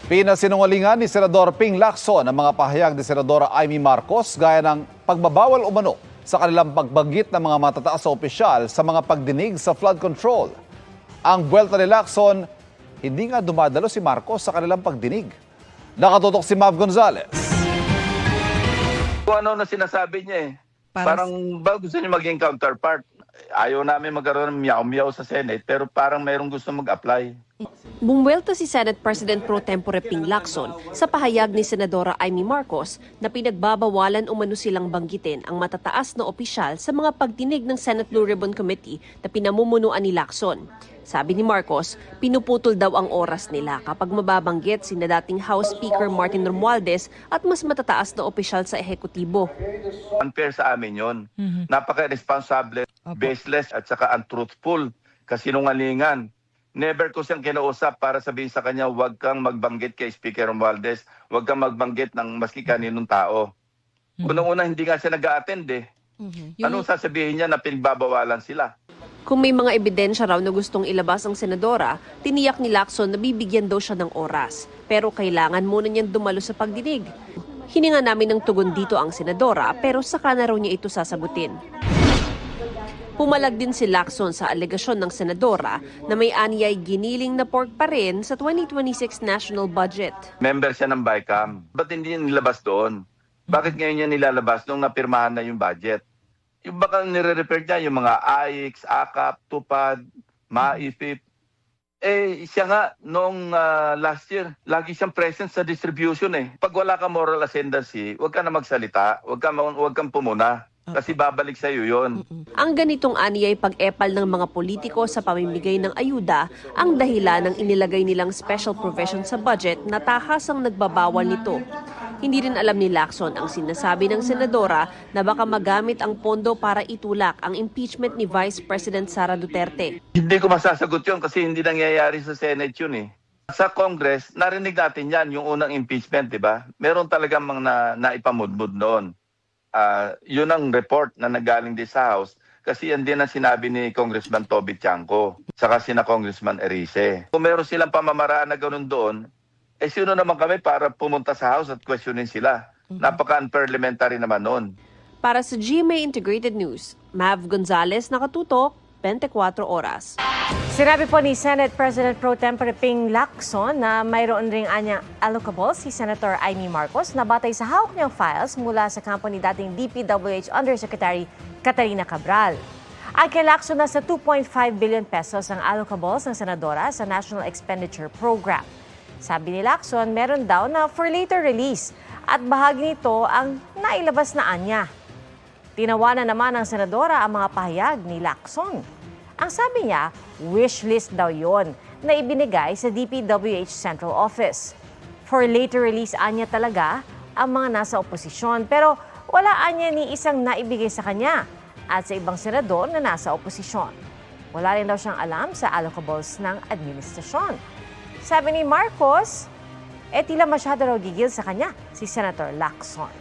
Pinasinungalingan ni Senador Ping Lacson ang mga pahayag ni Senadora Amy Marcos gaya ng pagbabawal umano sa kanilang pagbanggit ng mga matataas na opisyal sa mga pagdinig sa flood control. Ang buwelta ni Lacson, hindi nga dumadalo si Marcos sa kanilang pagdinig. Nakatutok si Mav Gonzalez. Kung ano na sinasabi niya eh. Parang ba gusto niya maging counterpart. Ayaw namin magkaroon ng miyaw-miyaw sa Senate pero parang mayroong gusto mag-apply. Bumuwelta si Senate President Pro Tempore Ping Lacson sa pahayag ni Senadora Amy Marcos na pinagbabawalan umano silang banggitin ang matataas na opisyal sa mga pagdinig ng Senate Blue Ribbon Committee na pinamumunuan ni Lacson. Sabi ni Marcos, pinuputol daw ang oras nila kapag mababanggit sina dating House Speaker Martin Romualdez at mas matataas na opisyal sa ehekutibo. Unfair sa amin yun. Napaka-irresponsible, baseless at saka untruthful, kasinungalingan. Never ko siyang kinausap para sabihin sa kanya, huwag kang magbanggit kay Speaker Romualdez, huwag kang magbanggit ng maski kaninong tao. Unang-una, hindi nga siya nag-a-attend eh. Anong sasabihin niya na pinagbabawalan sila? Kung may mga ebidensya raw na gustong ilabas ang senadora, tiniyak ni Lacson na bibigyan daw siya ng oras. Pero kailangan muna niyang dumalo sa pagdinig. Hininga namin ng tugon dito ang senadora pero saka na raw niya ito sasagutin. Pumalag din si Lacson sa alegasyon ng senadora na may anyay giniling na pork pa rin sa 2026 national budget. Member siya ng BICAM. Ba't hindi niya nilabas doon? Bakit ngayon niya nilalabas nung napirmahan na yung budget? Yung baka nire-refer niya yung mga AIX, AKAP, TUPAD, MAIFIP. Eh, siya nga, noong last year, lagi siyang present sa distribution eh. Pag wala ka moral ascendancy, huwag ka na magsalita, huwag kang pumuna. Kasi babalik sa iyo yun. Ang ganitong anyay pag-epal ng mga politiko sa pamimigay ng ayuda ang dahilan ng inilagay nilang special provision sa budget na tahas ang nagbabawal nito. Hindi rin alam ni Lacson ang sinasabi ng senadora na baka magamit ang pondo para itulak ang impeachment ni Vice President Sara Duterte. Hindi ko masasagot yun kasi hindi nangyayari sa Senate yun eh. Sa Congress, narinig natin yan, yung unang impeachment, di ba? Meron talagang mga naipamudmud noon. Yun ang report na nagaling din sa House kasi yan din ang sinabi ni Congressman Toby Chanco saka sina Congressman Erice. Kung meron silang pamamaraan na gano'n doon, eh sino naman kami para pumunta sa House at questionin sila? Napaka-unparliamentary naman noon. Para sa GMA Integrated News, Mav Gonzalez, nakatutok, 24 oras. Sinabi po ni Senate President Pro Tempore Ping Lacson na mayroon ring anyang allocable si Senator Amy Marcos na batay sa hawak niyang files mula sa kampo ni dating DPWH Undersecretary Catarina Cabral. Ay kay Lacson na sa 2.5 billion pesos ang allocables ng senadora sa National Expenditure Program. Sabi ni Lacson, meron daw na for later release at bahagi nito ang nailabas na anya. Tinawanan naman ng senadora ang mga pahayag ni Lacson. Ang sabi niya, wish list daw yon na ibinigay sa DPWH Central Office. For later release anya talaga ang mga nasa oposisyon pero wala anya ni isang naibigay sa kanya at sa ibang senador na nasa oposisyon. Wala rin daw siyang alam sa allocables ng administrasyon. Sabi ni Marcos, tila masyado raw gigil sa kanya si Senator Lacson.